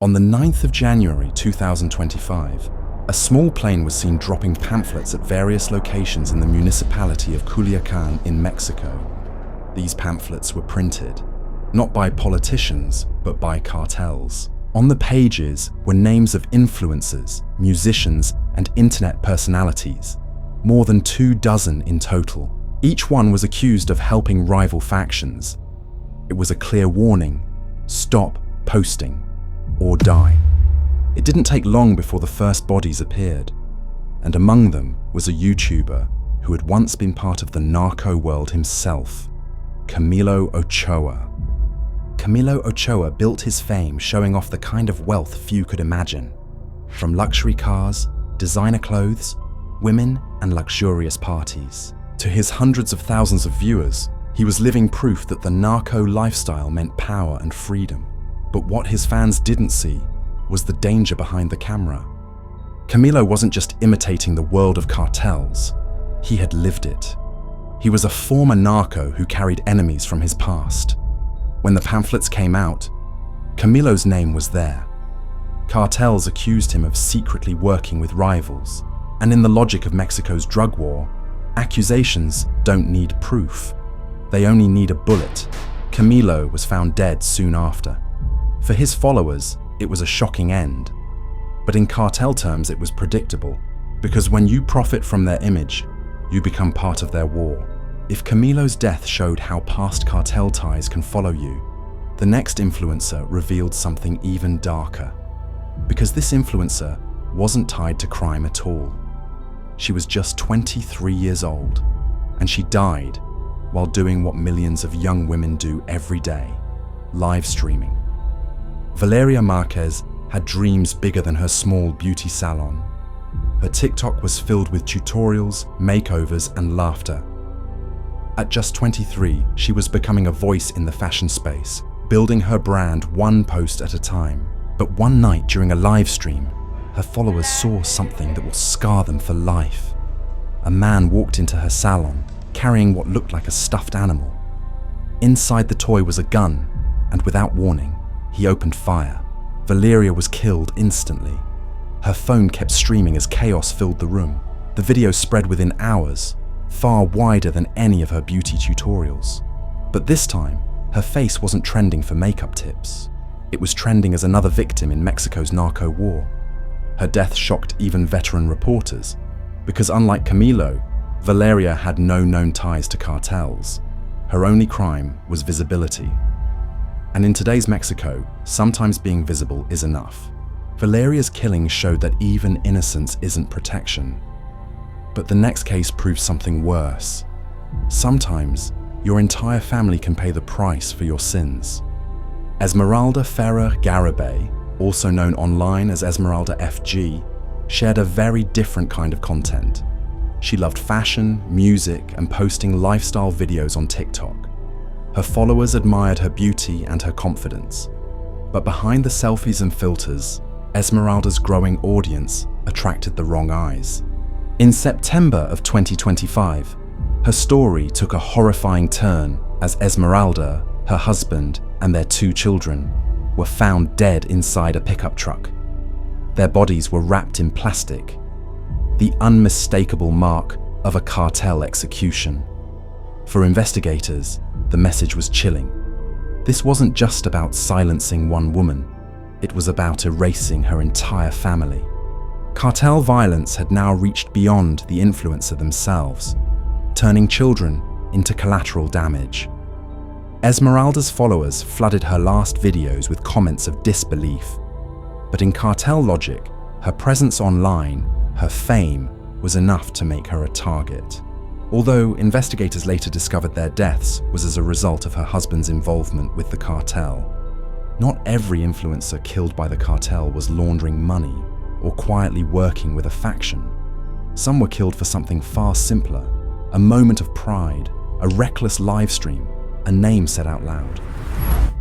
On the 9th of January 2025, a small plane was seen dropping pamphlets at various locations in the municipality of Culiacán in Mexico. These pamphlets were printed, not by politicians, but by cartels. On the pages were names of influencers, musicians, and internet personalities, more than 24 in total. Each one was accused of helping rival factions. It was a clear warning: stop posting or die. It didn't take long before the first bodies appeared, and among them was a YouTuber who had once been part of the narco world himself, Camilo Ochoa. Camilo Ochoa built his fame showing off the kind of wealth few could imagine. From luxury cars, designer clothes, women, and luxurious parties. To his hundreds of thousands of viewers, he was living proof that the narco lifestyle meant power and freedom. But what his fans didn't see was the danger behind the camera. Camilo wasn't just imitating the world of cartels, he had lived it. He was a former narco who carried enemies from his past. When the pamphlets came out, Camilo's name was there. Cartels accused him of secretly working with rivals, and in the logic of Mexico's drug war, accusations don't need proof. They only need a bullet. Camilo was found dead soon after. For his followers, it was a shocking end. But in cartel terms, it was predictable, because when you profit from their image, you become part of their war. If Camilo's death showed how past cartel ties can follow you, the next influencer revealed something even darker. Because this influencer wasn't tied to crime at all. She was just 23 years old, and she died while doing what millions of young women do every day: live streaming. Valeria Márquez had dreams bigger than her small beauty salon. Her TikTok was filled with tutorials, makeovers, and laughter. At just 23, she was becoming a voice in the fashion space, building her brand one post at a time. But one night during a live stream, her followers saw something that will scar them for life. A man walked into her salon, carrying what looked like a stuffed animal. Inside the toy was a gun, and without warning, he opened fire. Valeria was killed instantly. Her phone kept streaming as chaos filled the room. The video spread within hours, far wider than any of her beauty tutorials. But this time, her face wasn't trending for makeup tips. It was trending as another victim in Mexico's narco war. Her death shocked even veteran reporters, because unlike Camilo, Valeria had no known ties to cartels. Her only crime was visibility. And in today's Mexico, sometimes being visible is enough. Valeria's killing showed that even innocence isn't protection. But the next case proves something worse. Sometimes, your entire family can pay the price for your sins. Esmeralda Garibay, also known online as Esmeralda FG, shared a very different kind of content. She loved fashion, music, and posting lifestyle videos on TikTok. Her followers admired her beauty and her confidence. But behind the selfies and filters, Esmeralda's growing audience attracted the wrong eyes. In September of 2025, her story took a horrifying turn as Esmeralda, her husband, and their 2 children were found dead inside a pickup truck. Their bodies were wrapped in plastic, the unmistakable mark of a cartel execution. For investigators, the message was chilling. This wasn't just about silencing one woman, it was about erasing her entire family. Cartel violence had now reached beyond the influencer themselves, turning children into collateral damage. Esmeralda's followers flooded her last videos with comments of disbelief. But in cartel logic, her presence online, her fame, was enough to make her a target. Although investigators later discovered their deaths was as a result of her husband's involvement with the cartel. Not every influencer killed by the cartel was laundering money or quietly working with a faction. Some were killed for something far simpler: a moment of pride, a reckless live stream, a name said out loud.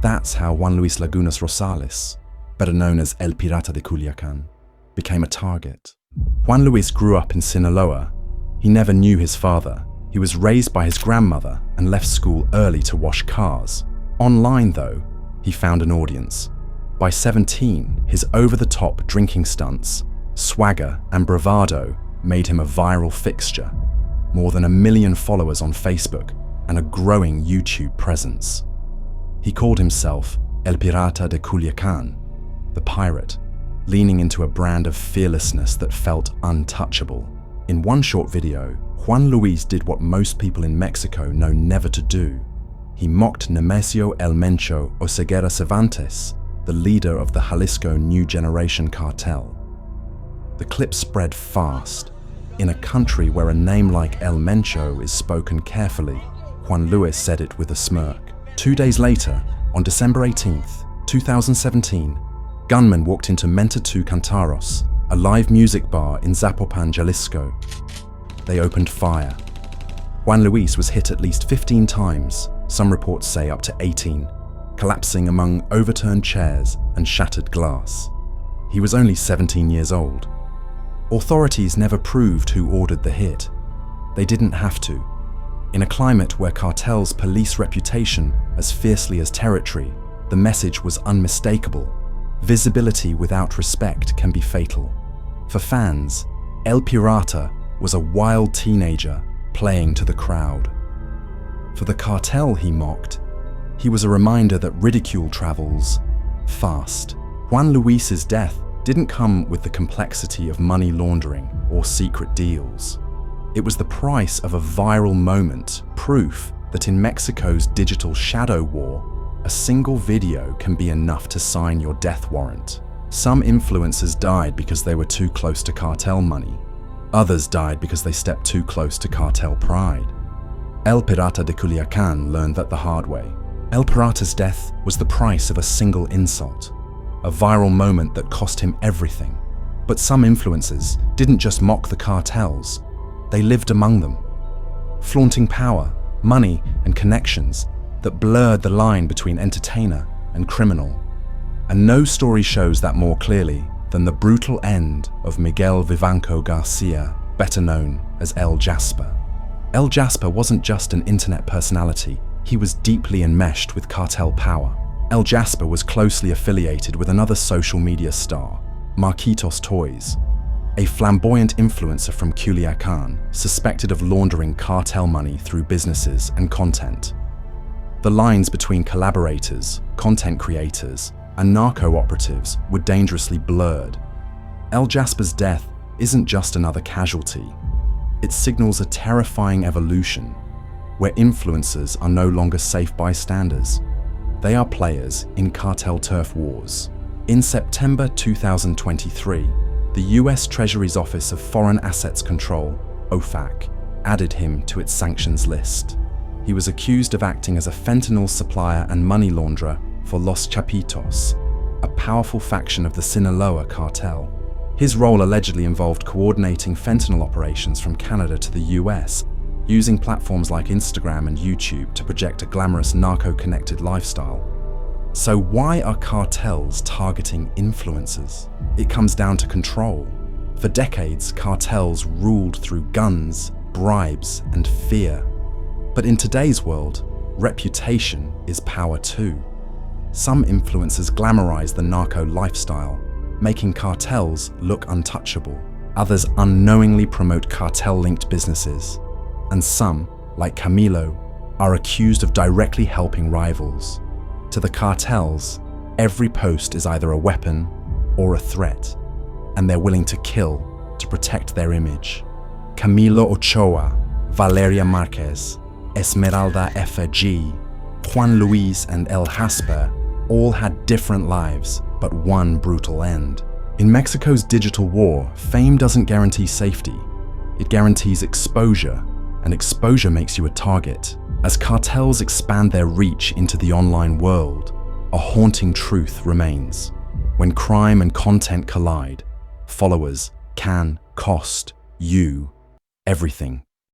That's how Juan Luis Lagunas Rosales, better known as El Pirata de Culiacán, became a target. Juan Luis grew up in Sinaloa. He never knew his father. He was raised by his grandmother and left school early to wash cars. Online, though, he found an audience. By 17, his over-the-top drinking stunts, swagger, and bravado made him a viral fixture. More than 1 million followers on Facebook and a growing YouTube presence. He called himself El Pirata de Culiacán, the pirate, leaning into a brand of fearlessness that felt untouchable. In one short video, Juan Luis did what most people in Mexico know never to do. He mocked Nemesio El Mencho Oseguera Cervantes, the leader of the Jalisco New Generation Cartel. The clip spread fast. In a country where a name like El Mencho is spoken carefully, Juan Luis said it with a smirk. 2 days later, on December 18th, 2017, gunmen walked into Menta 2 Cantaros, a live music bar in Zapopan, Jalisco. They opened fire. Juan Luis was hit at least 15 times, some reports say up to 18, collapsing among overturned chairs and shattered glass. He was only 17 years old. Authorities never proved who ordered the hit. They didn't have to. In a climate where cartels police reputation as fiercely as territory, the message was unmistakable. Visibility without respect can be fatal. For fans, El Pirata was a wild teenager playing to the crowd. For the cartel he mocked, he was a reminder that ridicule travels fast. Juan Luis's death didn't come with the complexity of money laundering or secret deals. It was the price of a viral moment, proof that in Mexico's digital shadow war, a single video can be enough to sign your death warrant. Some influencers died because they were too close to cartel money. Others died because they stepped too close to cartel pride. El Pirata de Culiacán learned that the hard way. El Pirata's death was the price of a single insult, a viral moment that cost him everything. But some influencers didn't just mock the cartels, they lived among them, flaunting power, money, and connections that blurred the line between entertainer and criminal. And no story shows that more clearly than the brutal end of Miguel Vivanco Garcia, better known as El Jasper. El Jasper wasn't just an internet personality, he was deeply enmeshed with cartel power. El Jasper was closely affiliated with another social media star, Márquez Toys, a flamboyant influencer from Culiacán, suspected of laundering cartel money through businesses and content. The lines between collaborators, content creators, and narco-operatives were dangerously blurred. El Jasper's death isn't just another casualty. It signals a terrifying evolution, where influencers are no longer safe bystanders. They are players in cartel turf wars. In September 2023, the US Treasury's Office of Foreign Assets Control, OFAC, added him to its sanctions list. He was accused of acting as a fentanyl supplier and money launderer for Los Chapitos, a powerful faction of the Sinaloa cartel. His role allegedly involved coordinating fentanyl operations from Canada to the US, using platforms like Instagram and YouTube to project a glamorous narco-connected lifestyle. So why are cartels targeting influencers? It comes down to control. For decades, cartels ruled through guns, bribes, and fear. But in today's world, reputation is power too. Some influencers glamorize the narco lifestyle, making cartels look untouchable. Others unknowingly promote cartel-linked businesses. And some, like Camilo, are accused of directly helping rivals. To the cartels, every post is either a weapon or a threat, and they're willing to kill to protect their image. Camilo Ochoa, Valeria Márquez, Esmeralda F.G., Juan Luis, and El Jasper all had different lives, but one brutal end. In Mexico's digital war, fame doesn't guarantee safety. It guarantees exposure, and exposure makes you a target. As cartels expand their reach into the online world, a haunting truth remains. When crime and content collide, followers can cost you everything.